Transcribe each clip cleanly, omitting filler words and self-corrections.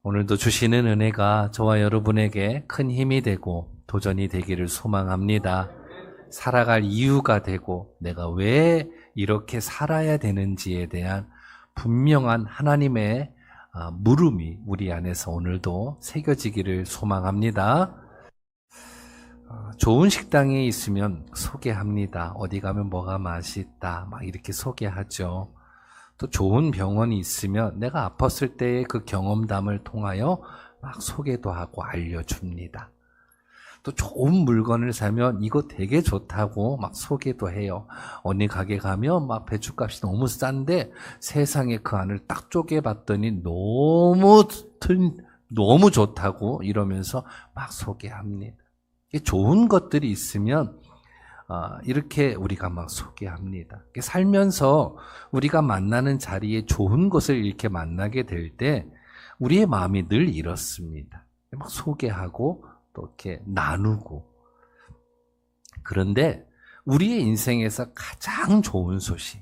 오늘도 주시는 은혜가 저와 여러분에게 큰 힘이 되고 도전이 되기를 소망합니다. 살아갈 이유가 되고 내가 왜 이렇게 살아야 되는지에 대한 분명한 하나님의 물음이 우리 안에서 오늘도 새겨지기를 소망합니다. 좋은 식당에 있으면 소개합니다. 어디 가면 뭐가 맛있다 막 이렇게 소개하죠. 또 좋은 병원이 있으면 내가 아팠을 때의 그 경험담을 통하여 막 소개도 하고 알려줍니다. 또 좋은 물건을 사면 이거 되게 좋다고 막 소개도 해요. 어느 가게 가면 막 배추값이 너무 싼데 세상에 그 안을 딱 쪼개봤더니 너무 좋다고 이러면서 막 소개합니다. 좋은 것들이 있으면 이렇게 우리가 막 소개합니다. 살면서 우리가 만나는 자리에 좋은 것을 이렇게 만나게 될 때 우리의 마음이 늘 이렇습니다. 막 소개하고 또 이렇게 나누고. 그런데 우리의 인생에서 가장 좋은 소식,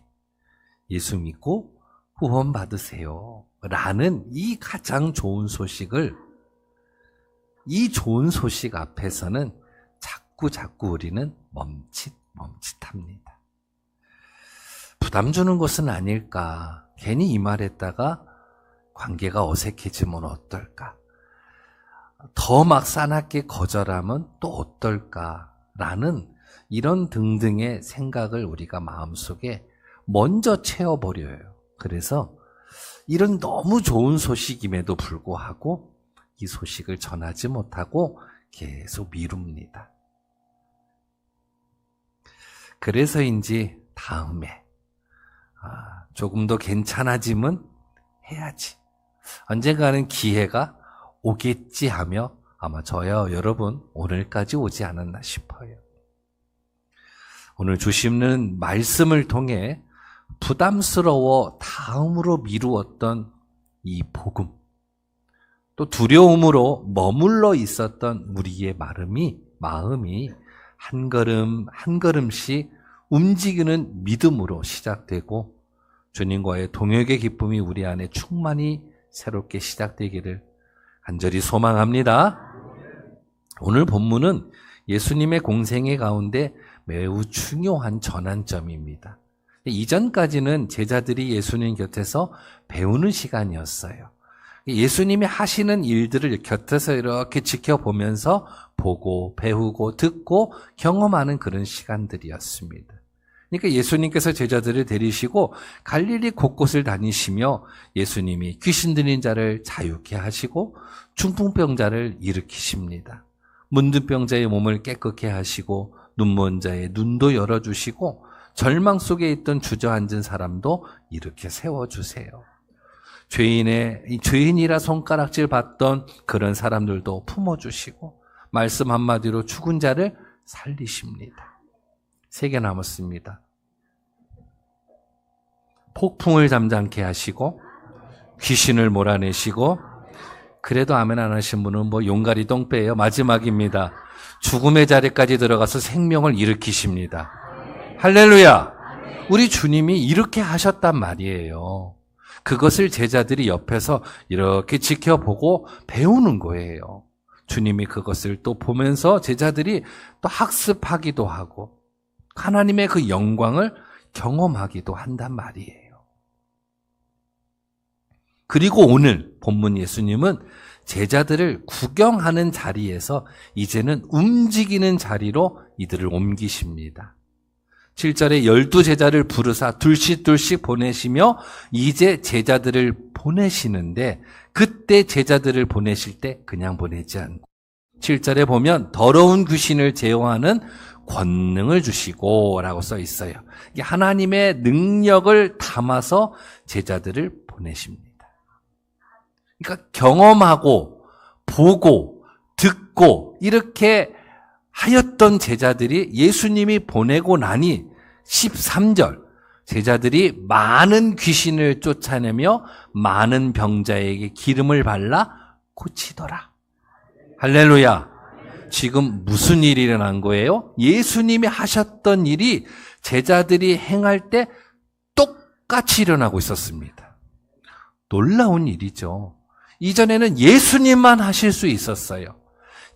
예수 믿고 구원 받으세요 라는 이 가장 좋은 소식을, 이 좋은 소식 앞에서는 자꾸 우리는 멈칫합니다. 부담 주는 것은 아닐까? 괜히 이 말했다가 관계가 어색해지면 어떨까? 더 막 싸납게 거절하면 또 어떨까? 라는 이런 등등의 생각을 우리가 마음속에 먼저 채워버려요. 그래서 이런 너무 좋은 소식임에도 불구하고 이 소식을 전하지 못하고 계속 미룹니다. 그래서인지 다음에 조금 더 괜찮아지면 해야지. 언젠가는 기회가 오겠지 하며 아마 저야 여러분 오늘까지 오지 않았나 싶어요. 오늘 주시는 말씀을 통해 부담스러워 다음으로 미루었던 이 복음, 또 두려움으로 머물러 있었던 우리의 마음이 한 걸음 한 걸음씩 움직이는 믿음으로 시작되고 주님과의 동역의 기쁨이 우리 안에 충만히 새롭게 시작되기를 간절히 소망합니다. 오늘 본문은 예수님의 공생애 가운데 매우 중요한 전환점입니다. 이전까지는 제자들이 예수님 곁에서 배우는 시간이었어요. 예수님이 하시는 일들을 곁에서 이렇게 지켜보면서 보고 배우고 듣고 경험하는 그런 시간들이었습니다. 그러니까 예수님께서 제자들을 데리시고 갈릴리 곳곳을 다니시며 예수님이 귀신 들린 자를 자유케 하시고 중풍병자를 일으키십니다. 문둥병자의 몸을 깨끗게 하시고 눈먼 자의 눈도 열어주시고 절망 속에 있던 주저앉은 사람도 이렇게 세워주세요. 죄인이라 손가락질 받던 그런 사람들도 품어주시고 말씀 한마디로 죽은 자를 살리십니다. 3개 남았습니다. 폭풍을 잠잠케 하시고 귀신을 몰아내시고, 그래도 아멘 안 하신 분은 용가리 똥배예요. 마지막입니다. 죽음의 자리까지 들어가서 생명을 일으키십니다. 할렐루야! 우리 주님이 이렇게 하셨단 말이에요. 그것을 제자들이 옆에서 이렇게 지켜보고 배우는 거예요. 주님이 그것을 또 보면서 제자들이 또 학습하기도 하고 하나님의 그 영광을 경험하기도 한단 말이에요. 그리고 오늘 본문 예수님은 제자들을 구경하는 자리에서 이제는 움직이는 자리로 이들을 옮기십니다. 7절에 12제자를 부르사 둘씩 보내시며 이제 제자들을 보내시는데, 그때 제자들을 보내실 때 그냥 보내지 않고 7절에 보면 더러운 귀신을 제어하는 권능을 주시고 라고 써 있어요. 하나님의 능력을 담아서 제자들을 보내십니다. 그러니까 경험하고 보고 듣고 이렇게 하였던 제자들이 예수님이 보내고 나니 13절, 제자들이 많은 귀신을 쫓아내며 많은 병자에게 기름을 발라 고치더라. 할렐루야. 지금 무슨 일이 일어난 거예요? 예수님이 하셨던 일이 제자들이 행할 때 똑같이 일어나고 있었습니다. 놀라운 일이죠. 이전에는 예수님만 하실 수 있었어요.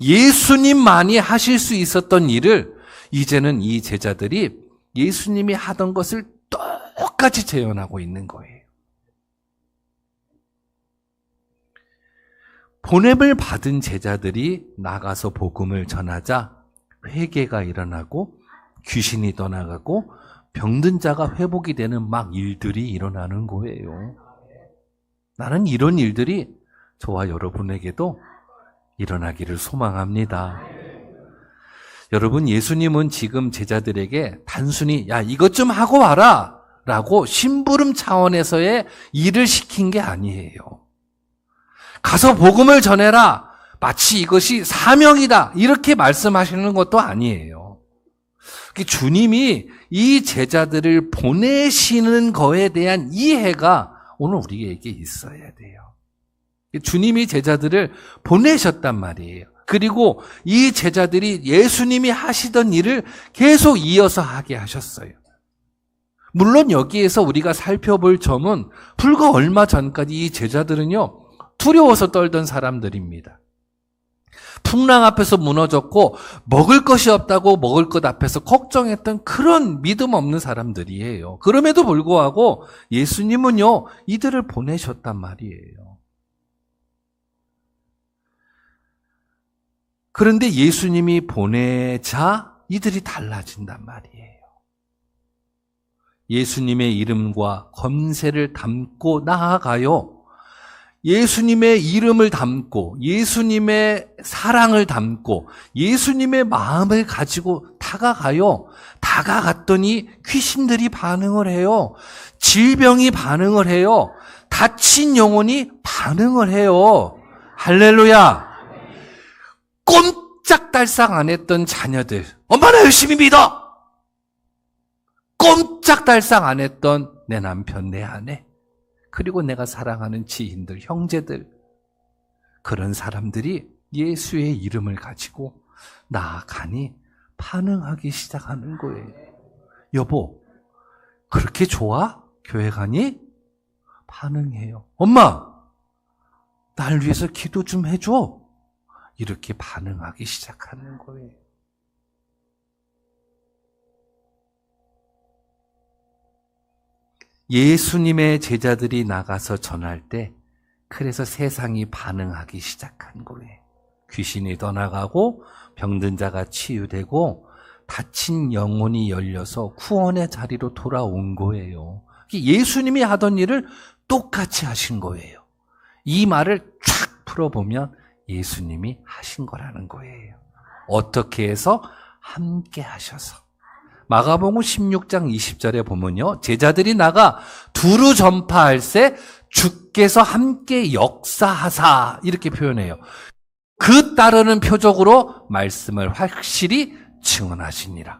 예수님만이 하실 수 있었던 일을 이제는 이 제자들이 예수님이 하던 것을 똑같이 재현하고 있는 거예요. 보냄을 받은 제자들이 나가서 복음을 전하자 회개가 일어나고 귀신이 떠나가고 병든 자가 회복이 되는 막 일들이 일어나는 거예요. 나는 이런 일들이 저와 여러분에게도 일어나기를 소망합니다. 여러분, 예수님은 지금 제자들에게 단순히 야, 이것 좀 하고 와라 라고 심부름 차원에서의 일을 시킨 게 아니에요. 가서 복음을 전해라. 마치 이것이 사명이다. 이렇게 말씀하시는 것도 아니에요. 주님이 이 제자들을 보내시는 거에 대한 이해가 오늘 우리에게 있어야 돼요. 주님이 제자들을 보내셨단 말이에요. 그리고 이 제자들이 예수님이 하시던 일을 계속 이어서 하게 하셨어요. 물론 여기에서 우리가 살펴볼 점은 불과 얼마 전까지 이 제자들은요, 두려워서 떨던 사람들입니다. 풍랑 앞에서 무너졌고 먹을 것이 없다고 먹을 것 앞에서 걱정했던 그런 믿음 없는 사람들이에요. 그럼에도 불구하고 예수님은요, 이들을 보내셨단 말이에요. 그런데 예수님이 보내자 이들이 달라진단 말이에요. 예수님의 이름과 권세를 담고 나아가요. 예수님의 이름을 담고 예수님의 사랑을 담고 예수님의 마음을 가지고 다가가요. 다가갔더니 귀신들이 반응을 해요. 질병이 반응을 해요. 다친 영혼이 반응을 해요. 할렐루야. 꼼짝달싹 안 했던 자녀들, 엄마나 열심히 믿어! 꼼짝달싹 안 했던 내 남편, 내 아내, 그리고 내가 사랑하는 지인들, 형제들, 그런 사람들이 예수의 이름을 가지고 나아가니 반응하기 시작하는 거예요. 여보, 그렇게 좋아? 교회 가니? 반응해요. 엄마, 날 위해서 기도 좀 해줘. 이렇게 반응하기 시작하는 거예요. 예수님의 제자들이 나가서 전할 때 그래서 세상이 반응하기 시작한 거예요. 귀신이 떠나가고 병든 자가 치유되고 다친 영혼이 열려서 구원의 자리로 돌아온 거예요. 예수님이 하던 일을 똑같이 하신 거예요. 이 말을 쫙 풀어보면 예수님이 하신 거라는 거예요. 어떻게 해서? 함께 하셔서. 마가복음 16장 20절에 보면요, 제자들이 나가 두루 전파할새 주께서 함께 역사하사 이렇게 표현해요. 그 따르는 표적으로 말씀을 확실히 증언하시니라.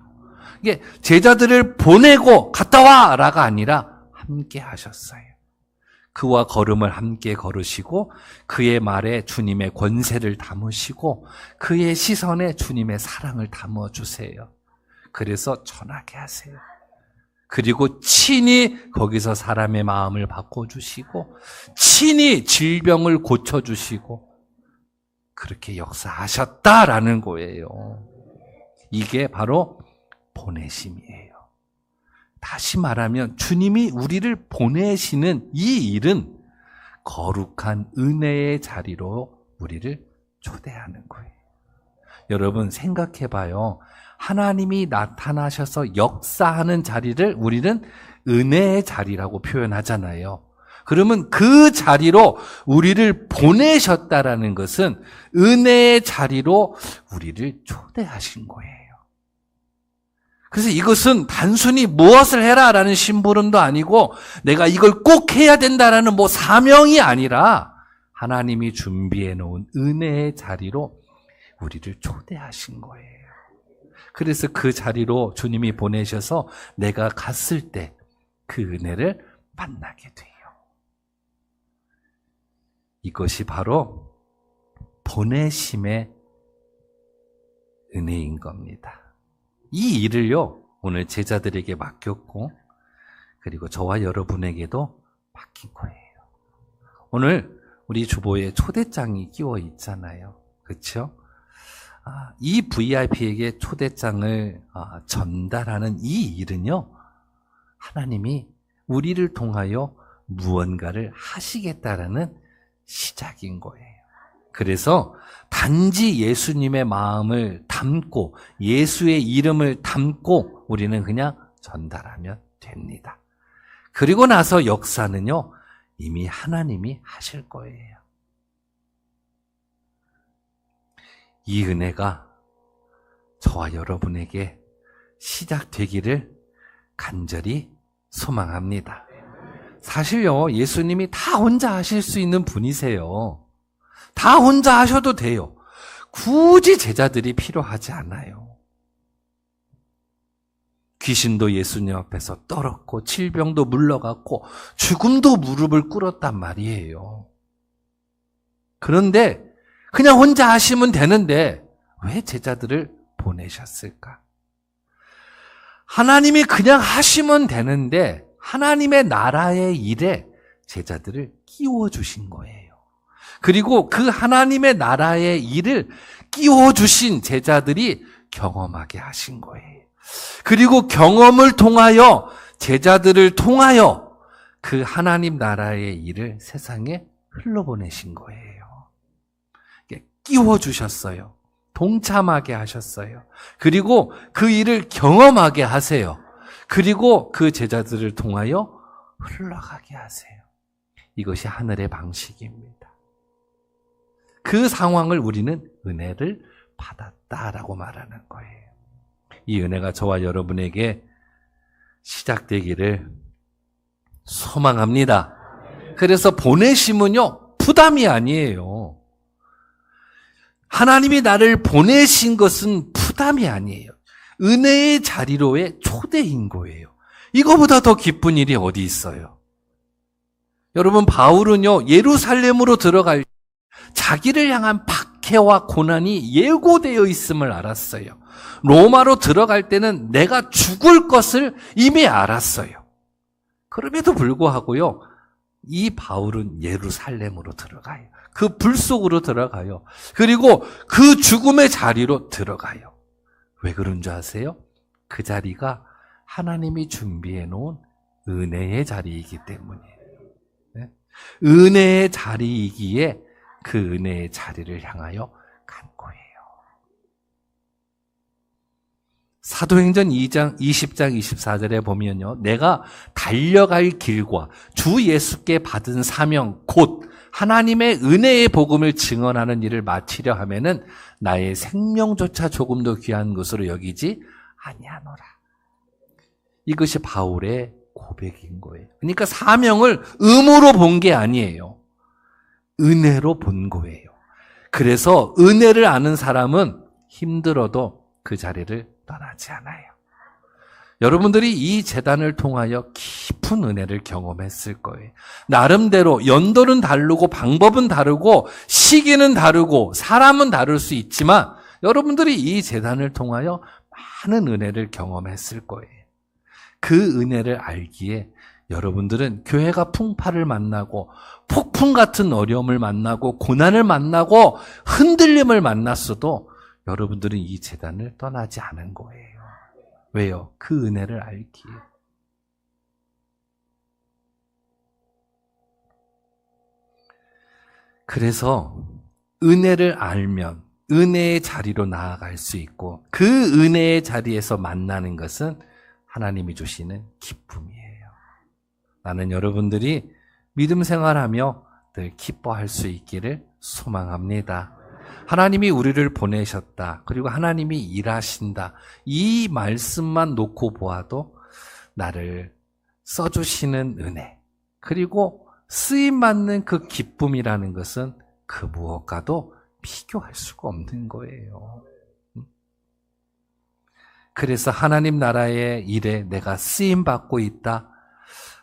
이게 제자들을 보내고 갔다 와라가 아니라 함께 하셨어요. 그와 걸음을 함께 걸으시고 그의 말에 주님의 권세를 담으시고 그의 시선에 주님의 사랑을 담아주세요. 그래서 전하게 하세요. 그리고 친히 거기서 사람의 마음을 바꿔주시고 친히 질병을 고쳐주시고 그렇게 역사하셨다라는 거예요. 이게 바로 보내심이에요. 다시 말하면 주님이 우리를 보내시는 이 일은 거룩한 은혜의 자리로 우리를 초대하는 거예요. 여러분 생각해봐요. 하나님이 나타나셔서 역사하는 자리를 우리는 은혜의 자리라고 표현하잖아요. 그러면 그 자리로 우리를 보내셨다라는 것은 은혜의 자리로 우리를 초대하신 거예요. 그래서 이것은 단순히 무엇을 해라라는 심부름도 아니고 내가 이걸 꼭 해야 된다라는 사명이 아니라 하나님이 준비해 놓은 은혜의 자리로 우리를 초대하신 거예요. 그래서 그 자리로 주님이 보내셔서 내가 갔을 때 그 은혜를 만나게 돼요. 이것이 바로 보내심의 은혜인 겁니다. 이 일을요, 오늘 제자들에게 맡겼고, 그리고 저와 여러분에게도 맡긴 거예요. 오늘 우리 주보에 초대장이 끼워 있잖아요. 그렇죠? 이 VIP에게 초대장을 전달하는 이 일은요, 하나님이 우리를 통하여 무언가를 하시겠다라는 시작인 거예요. 그래서 단지 예수님의 마음을 담고 예수의 이름을 담고 우리는 그냥 전달하면 됩니다. 그리고 나서 역사는요, 이미 하나님이 하실 거예요. 이 은혜가 저와 여러분에게 시작되기를 간절히 소망합니다. 사실요, 예수님이 다 혼자 하실 수 있는 분이세요. 다 혼자 하셔도 돼요. 굳이 제자들이 필요하지 않아요. 귀신도 예수님 앞에서 떨었고 질병도 물러갔고 죽음도 무릎을 꿇었단 말이에요. 그런데 그냥 혼자 하시면 되는데 왜 제자들을 보내셨을까? 하나님이 그냥 하시면 되는데 하나님의 나라의 일에 제자들을 끼워주신 거예요. 그리고 그 하나님의 나라의 일을 끼워주신 제자들이 경험하게 하신 거예요. 그리고 경험을 통하여 제자들을 통하여 그 하나님 나라의 일을 세상에 흘러보내신 거예요. 끼워주셨어요. 동참하게 하셨어요. 그리고 그 일을 경험하게 하세요. 그리고 그 제자들을 통하여 흘러가게 하세요. 이것이 하늘의 방식입니다. 그 상황을 우리는 은혜를 받았다라고 말하는 거예요. 이 은혜가 저와 여러분에게 시작되기를 소망합니다. 그래서 보내심은요, 부담이 아니에요. 하나님이 나를 보내신 것은 부담이 아니에요. 은혜의 자리로의 초대인 거예요. 이거보다 더 기쁜 일이 어디 있어요? 여러분, 바울은요, 예루살렘으로 들어갈 때 자기를 향한 박해와 고난이 예고되어 있음을 알았어요. 로마로 들어갈 때는 내가 죽을 것을 이미 알았어요. 그럼에도 불구하고요, 이 바울은 예루살렘으로 들어가요. 그 불 속으로 들어가요. 그리고 그 죽음의 자리로 들어가요. 왜 그런 줄 아세요? 그 자리가 하나님이 준비해 놓은 은혜의 자리이기 때문이에요. 네? 은혜의 자리이기에 그 은혜의 자리를 향하여 간 거예요. 사도행전 2장 20장 24절에 보면요, 내가 달려갈 길과 주 예수께 받은 사명 곧 하나님의 은혜의 복음을 증언하는 일을 마치려 하면은 나의 생명조차 조금도 귀한 것으로 여기지 아니하노라. 이것이 바울의 고백인 거예요. 그러니까 사명을 의무로 본 게 아니에요. 은혜로 본 거예요. 그래서 은혜를 아는 사람은 힘들어도 그 자리를 떠나지 않아요. 여러분들이 이 제단을 통하여 깊은 은혜를 경험했을 거예요. 나름대로 연도는 다르고 방법은 다르고 시기는 다르고 사람은 다를 수 있지만 여러분들이 이 제단을 통하여 많은 은혜를 경험했을 거예요. 그 은혜를 알기에 여러분들은 교회가 풍파를 만나고 폭풍 같은 어려움을 만나고 고난을 만나고 흔들림을 만났어도 여러분들은 이 제단을 떠나지 않은 거예요. 왜요? 그 은혜를 알기에. 그래서 은혜를 알면 은혜의 자리로 나아갈 수 있고 그 은혜의 자리에서 만나는 것은 하나님이 주시는 기쁨이에요. 나는 여러분들이 믿음 생활하며 늘 기뻐할 수 있기를 소망합니다. 하나님이 우리를 보내셨다. 그리고 하나님이 일하신다. 이 말씀만 놓고 보아도 나를 써주시는 은혜, 그리고 쓰임받는 그 기쁨이라는 것은 그 무엇과도 비교할 수가 없는 거예요. 그래서 하나님 나라의 일에 내가 쓰임받고 있다.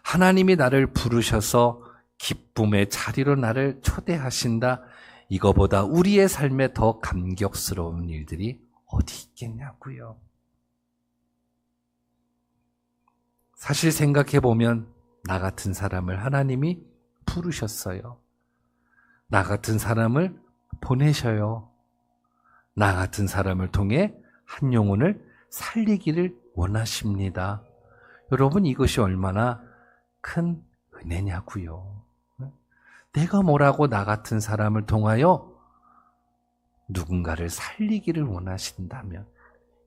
하나님이 나를 부르셔서 기쁨의 자리로 나를 초대하신다. 이거보다 우리의 삶에 더 감격스러운 일들이 어디 있겠냐고요. 사실 생각해 보면 나 같은 사람을 하나님이 부르셨어요. 나 같은 사람을 보내셔요. 나 같은 사람을 통해 한 영혼을 살리기를 원하십니다. 여러분, 이것이 얼마나 큰 은혜냐고요. 내가 뭐라고 나 같은 사람을 통하여 누군가를 살리기를 원하신다면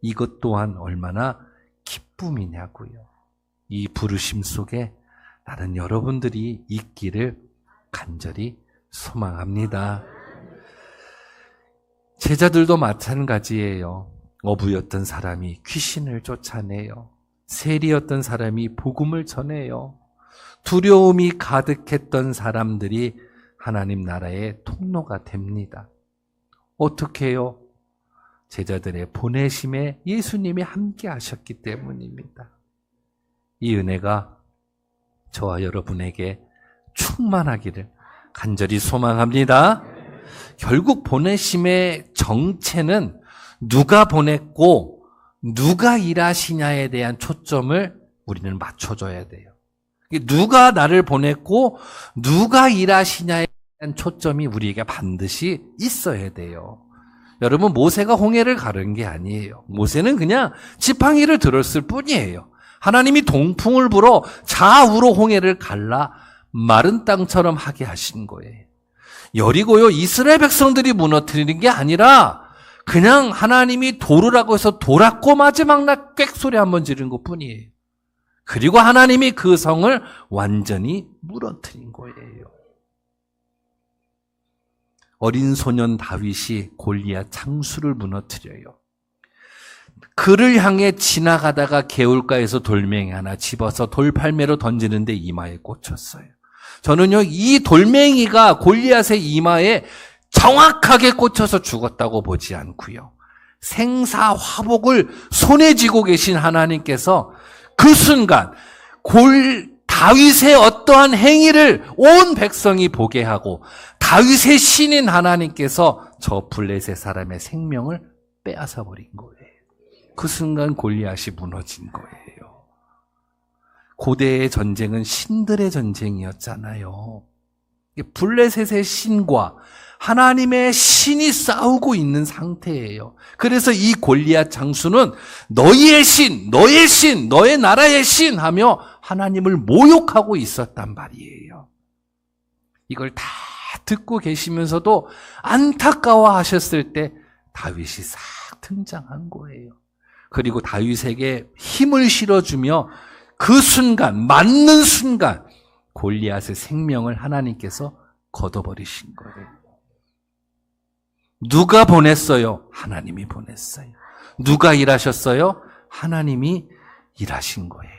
이것 또한 얼마나 기쁨이냐고요. 이 부르심 속에 나는 여러분들이 있기를 간절히 소망합니다. 제자들도 마찬가지예요. 어부였던 사람이 귀신을 쫓아내요. 세리였던 사람이 복음을 전해요. 두려움이 가득했던 사람들이 하나님 나라의 통로가 됩니다. 어떻게 해요? 제자들의 보내심에 예수님이 함께 하셨기 때문입니다. 이 은혜가 저와 여러분에게 충만하기를 간절히 소망합니다. 결국 보내심의 정체는 누가 보냈고 누가 일하시냐에 대한 초점을 우리는 맞춰줘야 돼요. 누가 나를 보냈고 누가 일하시냐에 대한 초점이 우리에게 반드시 있어야 돼요. 여러분, 모세가 홍해를 가른 게 아니에요. 모세는 그냥 지팡이를 들었을 뿐이에요. 하나님이 동풍을 불어 좌우로 홍해를 갈라 마른 땅처럼 하게 하신 거예요. 여리고요, 이스라엘 백성들이 무너뜨리는 게 아니라 그냥 하나님이 도르라고 해서 돌았고 마지막 날 꽥소리 한번 지른 것 뿐이에요. 그리고 하나님이 그 성을 완전히 무너뜨린 거예요. 어린 소년 다윗이 골리앗 장수를 무너뜨려요. 그를 향해 지나가다가 개울가에서 돌멩이 하나 집어서 돌팔매로 던지는데 이마에 꽂혔어요. 저는요, 이 돌멩이가 골리앗의 이마에 정확하게 꽂혀서 죽었다고 보지 않고요. 생사화복을 손에 쥐고 계신 하나님께서 그 순간 다윗의 어떠한 행위를 온 백성이 보게 하고 다윗의 신인 하나님께서 저 블레셋 사람의 생명을 빼앗아 버린 거예요. 그 순간 골리앗이 무너진 거예요. 고대의 전쟁은 신들의 전쟁이었잖아요. 블레셋의 신과 하나님의 신이 싸우고 있는 상태예요. 그래서 이 골리앗 장수는 너희의 신, 너의 신, 너의 나라의 신 하며 하나님을 모욕하고 있었단 말이에요. 이걸 다 듣고 계시면서도 안타까워 하셨을 때 다윗이 싹 등장한 거예요. 그리고 다윗에게 힘을 실어주며 그 순간, 맞는 순간 골리앗의 생명을 하나님께서 걷어버리신 거예요. 누가 보냈어요? 하나님이 보냈어요. 누가 일하셨어요? 하나님이 일하신 거예요.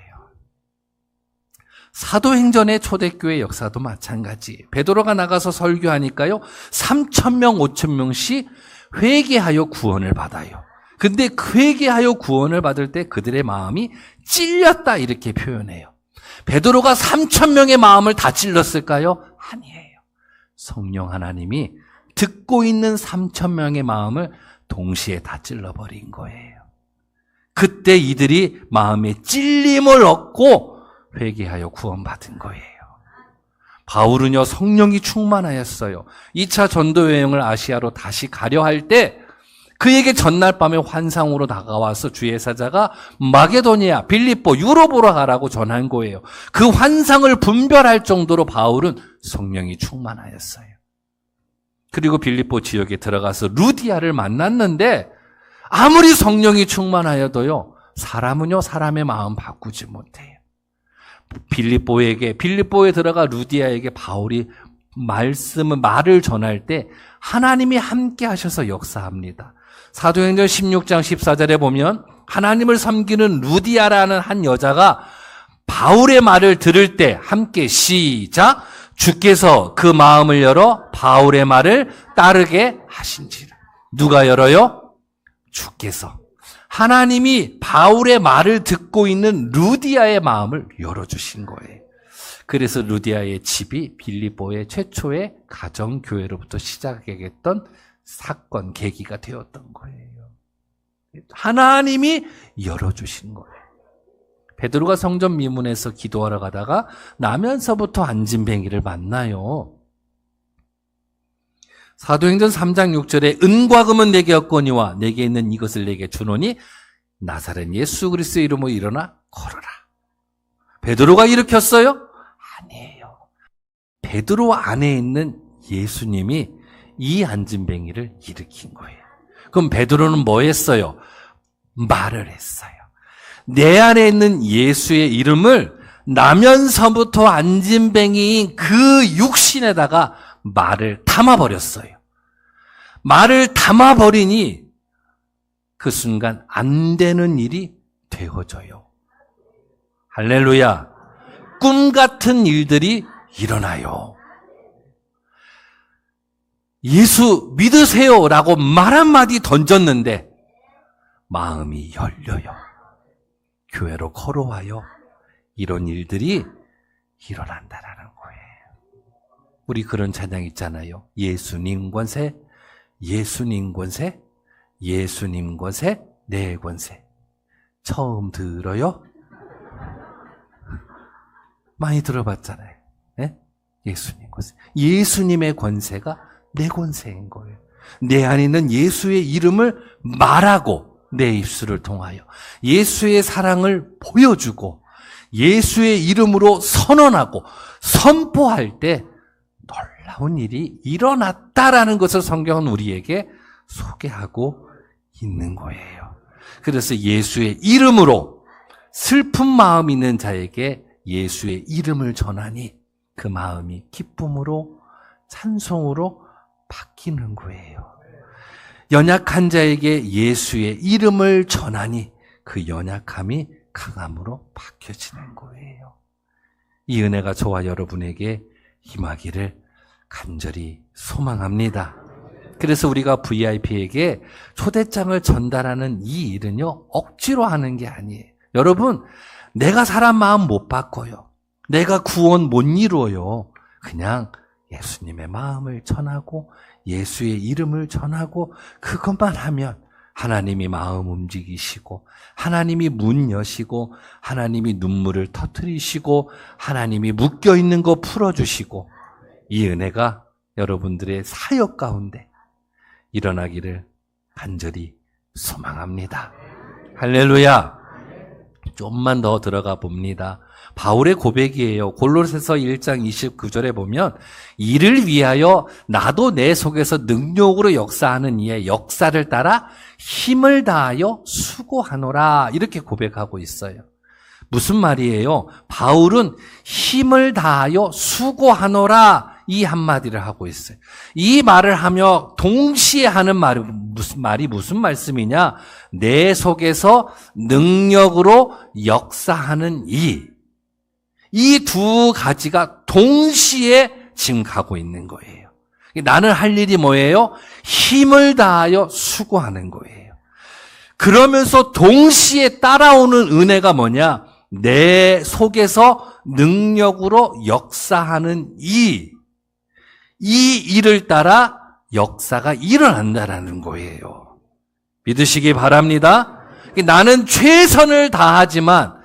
사도행전의 초대교회 역사도 마찬가지. 베드로가 나가서 설교하니까요, 3,000명, 5,000명씩 회개하여 구원을 받아요. 근데 그 회개하여 구원을 받을 때 그들의 마음이 찔렸다 이렇게 표현해요. 베드로가 3,000명의 마음을 다 찔렀을까요? 아니에요. 성령 하나님이 듣고 있는 3,000명의 마음을 동시에 다 찔러버린 거예요. 그때 이들이 마음의 찔림을 얻고 회개하여 구원받은 거예요. 바울은요, 성령이 충만하였어요. 2차 전도 여행을 아시아로 다시 가려 할 때 그에게 전날 밤에 환상으로 다가와서 주의 사자가 마게도니아, 빌립보, 유로보로 가라고 전한 거예요. 그 환상을 분별할 정도로 바울은 성령이 충만하였어요. 그리고 빌립보 지역에 들어가서 루디아를 만났는데 아무리 성령이 충만하여도요, 사람은요, 사람의 마음 바꾸지 못해요. 빌립보에 들어가 루디아에게 바울이 말을 전할 때 하나님이 함께 하셔서 역사합니다. 사도행전 16장 14절에 보면 하나님을 섬기는 루디아라는 한 여자가 바울의 말을 들을 때 함께 시작, 주께서 그 마음을 열어 바울의 말을 따르게 하신지라. 누가 열어요? 주께서. 하나님이 바울의 말을 듣고 있는 루디아의 마음을 열어주신 거예요. 그래서 루디아의 집이 빌립보의 최초의 가정교회로부터 시작했던 사건, 계기가 되었던 거예요. 하나님이 열어주신 거예요. 베드로가 성전 미문에서 기도하러 가다가 나면서부터 앉은뱅이를 만나요. 사도행전 3장 6절에 은과 금은 내게 없거니와 내게 있는 이것을 내게 주노니 나사렛 예수 그리스도의 이름으로 일어나 걸어라. 베드로가 일으켰어요? 아니에요. 베드로 안에 있는 예수님이 이 안진뱅이를 일으킨 거예요. 그럼 베드로는 뭐 했어요? 말을 했어요. 내 안에 있는 예수의 이름을 나면서부터 안진뱅이인 그 육신에다가 말을 담아버렸어요. 말을 담아버리니 그 순간 안 되는 일이 되어져요. 할렐루야. 꿈 같은 일들이 일어나요. 예수 믿으세요라고 말 한마디 던졌는데 마음이 열려요. 교회로 걸어와요. 이런 일들이 일어난다라는 거예요. 우리 그런 찬양 있잖아요. 예수님 권세, 예수님 권세, 예수님 권세, 내 권세. 처음 들어요? 많이 들어봤잖아요. 네? 예수님 권세. 예수님의 권세가 내 권세인 거예요. 내 안에 있는 예수의 이름을 말하고 내 입술을 통하여 예수의 사랑을 보여주고 예수의 이름으로 선언하고 선포할 때 놀라운 일이 일어났다라는 것을 성경은 우리에게 소개하고 있는 거예요. 그래서 예수의 이름으로 슬픈 마음 있는 자에게 예수의 이름을 전하니 그 마음이 기쁨으로 찬송으로 바뀌는 거예요. 연약한 자에게 예수의 이름을 전하니 그 연약함이 강함으로 바뀌어지는 거예요. 이 은혜가 저와 여러분에게 임하기를 간절히 소망합니다. 그래서 우리가 VIP에게 초대장을 전달하는 이 일은요, 억지로 하는 게 아니에요. 여러분, 내가 사람 마음 못 바꿔요. 내가 구원 못 이루어요. 그냥 예수님의 마음을 전하고 예수의 이름을 전하고 그것만 하면 하나님이 마음 움직이시고 하나님이 문 여시고 하나님이 눈물을 터뜨리시고 하나님이 묶여있는 거 풀어주시고 이 은혜가 여러분들의 사역 가운데 일어나기를 간절히 소망합니다. 할렐루야. 좀만 더 들어가 봅니다. 바울의 고백이에요. 골로새서 1장 29절에 보면 이를 위하여 나도 내 속에서 능력으로 역사하는 이의 역사를 따라 힘을 다하여 수고하노라 이렇게 고백하고 있어요. 무슨 말이에요? 바울은 힘을 다하여 수고하노라 이 한마디를 하고 있어요. 이 말을 하며 동시에 하는 말이 무슨 말씀이냐? 내 속에서 능력으로 역사하는 이 두 가지가 동시에 지금 가고 있는 거예요. 나는 할 일이 뭐예요? 힘을 다하여 수고하는 거예요. 그러면서 동시에 따라오는 은혜가 뭐냐? 내 속에서 능력으로 역사하는 이 일을 따라 역사가 일어난다라는 거예요. 믿으시기 바랍니다. 나는 최선을 다하지만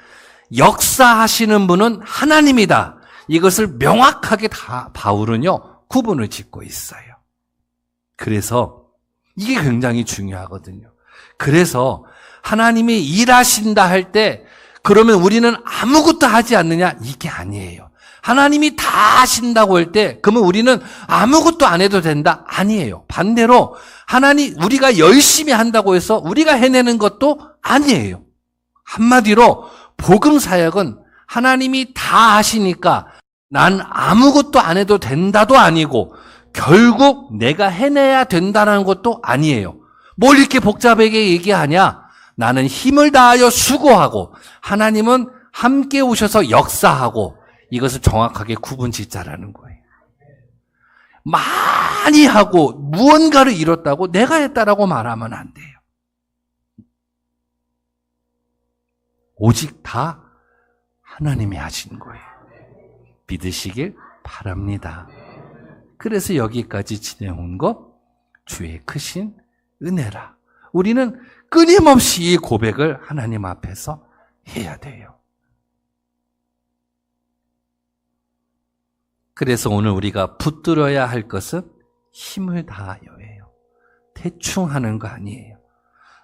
역사하시는 분은 하나님이다. 이것을 명확하게 바울은요, 구분을 짓고 있어요. 그래서 이게 굉장히 중요하거든요. 그래서 하나님이 일하신다 할 때 그러면 우리는 아무것도 하지 않느냐? 이게 아니에요. 하나님이 다 하신다고 할 때 그러면 우리는 아무것도 안 해도 된다? 아니에요. 반대로 우리가 열심히 한다고 해서 우리가 해내는 것도 아니에요. 한마디로 복음 사역은 하나님이 다 하시니까 난 아무것도 안 해도 된다도 아니고 결국 내가 해내야 된다는 것도 아니에요. 뭘 이렇게 복잡하게 얘기하냐? 나는 힘을 다하여 수고하고 하나님은 함께 오셔서 역사하고 이것을 정확하게 구분 짓자라는 거예요. 많이 하고 무언가를 이뤘다고 내가 했다라고 말하면 안 돼요. 오직 다 하나님이 하신 거예요. 믿으시길 바랍니다. 그래서 여기까지 지내온 것 주의 크신 은혜라. 우리는 끊임없이 이 고백을 하나님 앞에서 해야 돼요. 그래서 오늘 우리가 붙들어야 할 것은 힘을 다하여예요. 대충 하는 거 아니에요.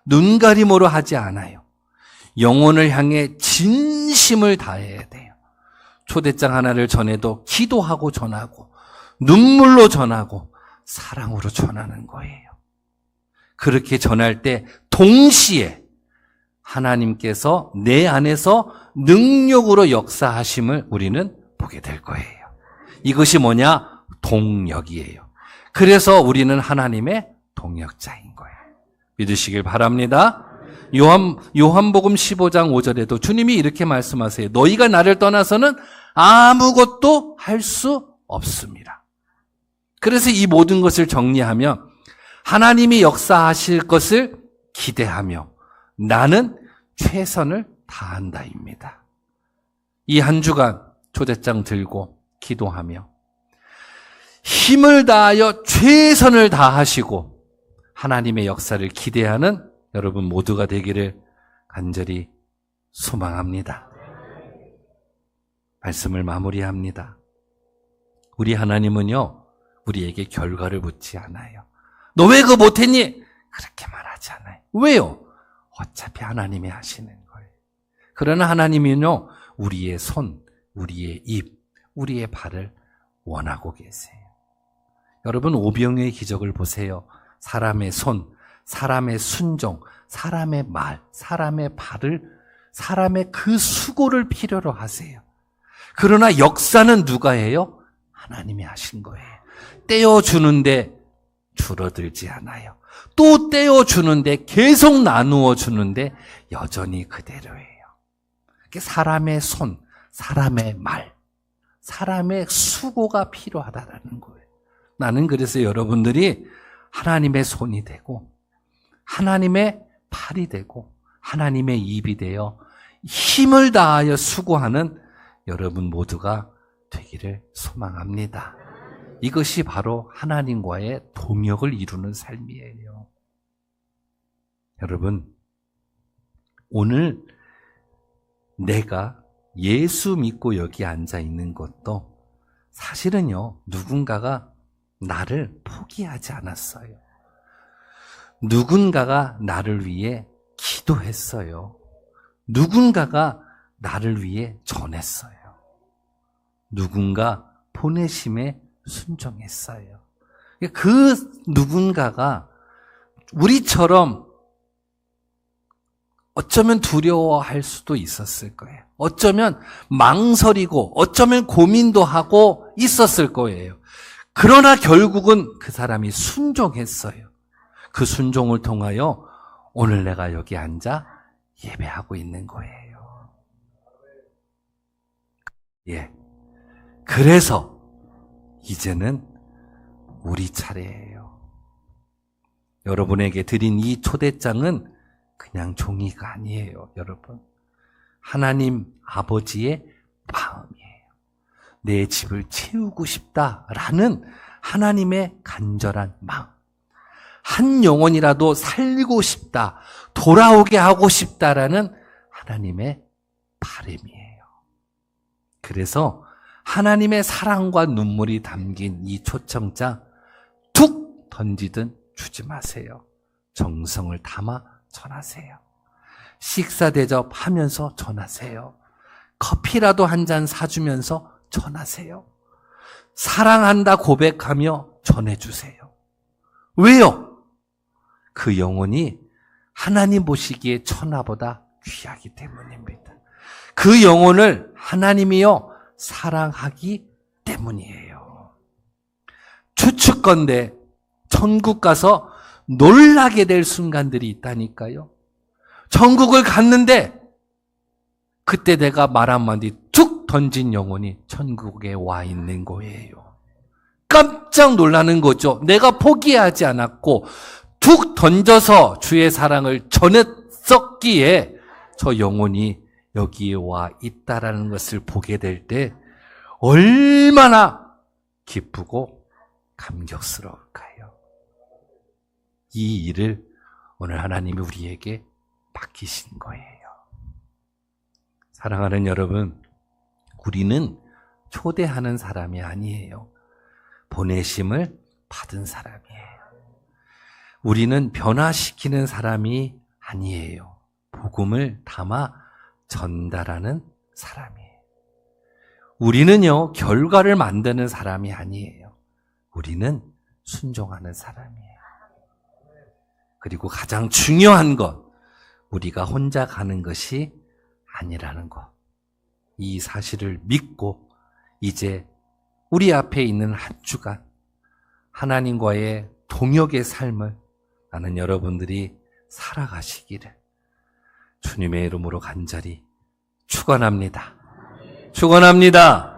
눈가림으로 하지 않아요. 영혼을 향해 진심을 다해야 돼요. 초대장 하나를 전해도 기도하고 전하고 눈물로 전하고 사랑으로 전하는 거예요. 그렇게 전할 때 동시에 하나님께서 내 안에서 능력으로 역사하심을 우리는 보게 될 거예요. 이것이 뭐냐? 동력이에요. 그래서 우리는 하나님의 동력자인 거예요. 믿으시길 바랍니다. 요한복음 15장 5절에도 주님이 이렇게 말씀하세요. 너희가 나를 떠나서는 아무것도 할 수 없습니다. 그래서 이 모든 것을 정리하면 하나님이 역사하실 것을 기대하며 나는 최선을 다한다입니다. 이 한 주간 초대장 들고 기도하며 힘을 다하여 최선을 다하시고 하나님의 역사를 기대하는 여러분 모두가 되기를 간절히 소망합니다. 말씀을 마무리합니다. 우리 하나님은요, 우리에게 결과를 묻지 않아요. 너 왜 그거 못했니? 그렇게 말하지 않아요. 왜요? 어차피 하나님이 하시는 거예요. 그러나 하나님은요, 우리의 손, 우리의 입, 우리의 발을 원하고 계세요. 여러분, 오병이의 기적을 보세요. 사람의 손, 사람의 순종, 사람의 말, 사람의 발을, 사람의 그 수고를 필요로 하세요. 그러나 역사는 누가 해요? 하나님이 하신 거예요. 떼어주는데 줄어들지 않아요. 또 떼어주는데 계속 나누어 주는데 여전히 그대로예요. 사람의 손, 사람의 말, 사람의 수고가 필요하다라는 거예요. 나는 그래서 여러분들이 하나님의 손이 되고 하나님의 팔이 되고 하나님의 입이 되어 힘을 다하여 수고하는 여러분 모두가 되기를 소망합니다. 이것이 바로 하나님과의 동역을 이루는 삶이에요. 여러분, 오늘 내가 예수 믿고 여기 앉아 있는 것도 사실은요, 누군가가 나를 포기하지 않았어요. 누군가가 나를 위해 기도했어요. 누군가가 나를 위해 전했어요. 누군가 보내심에 순종했어요. 그 누군가가 우리처럼 어쩌면 두려워할 수도 있었을 거예요. 어쩌면 망설이고 어쩌면 고민도 하고 있었을 거예요. 그러나 결국은 그 사람이 순종했어요. 그 순종을 통하여 오늘 내가 여기 앉아 예배하고 있는 거예요. 예. 그래서 이제는 우리 차례예요. 여러분에게 드린 이 초대장은 그냥 종이가 아니에요, 여러분. 하나님 아버지의 마음이에요. 내 집을 채우고 싶다라는 하나님의 간절한 마음. 한 영혼이라도 살리고 싶다, 돌아오게 하고 싶다라는 하나님의 바람이에요. 그래서 하나님의 사랑과 눈물이 담긴 이 초청장 툭 던지든 주지 마세요. 정성을 담아 전하세요. 식사 대접하면서 전하세요. 커피라도 한 잔 사주면서 전하세요. 사랑한다 고백하며 전해주세요. 왜요? 그 영혼이 하나님 보시기에 천하보다 귀하기 때문입니다. 그 영혼을 하나님이요 사랑하기 때문이에요. 추측건대 천국 가서 놀라게 될 순간들이 있다니까요. 천국을 갔는데 그때 내가 말 한마디 툭 던진 영혼이 천국에 와 있는 거예요. 깜짝 놀라는 거죠. 내가 포기하지 않았고 툭 던져서 주의 사랑을 전했었기에 저 영혼이 여기에 와 있다라는 것을 보게 될 때 얼마나 기쁘고 감격스러울까요? 이 일을 오늘 하나님이 우리에게 맡기신 거예요. 사랑하는 여러분, 우리는 초대하는 사람이 아니에요. 보내심을 받은 사람이에요. 우리는 변화시키는 사람이 아니에요. 복음을 담아 전달하는 사람이에요. 우리는요, 결과를 만드는 사람이 아니에요. 우리는 순종하는 사람이에요. 그리고 가장 중요한 것, 우리가 혼자 가는 것이 아니라는 것. 이 사실을 믿고 이제 우리 앞에 있는 한 주간 하나님과의 동역의 삶을 나는 여러분들이 살아가시기를 주님의 이름으로 간절히 축원합니다. 축원합니다.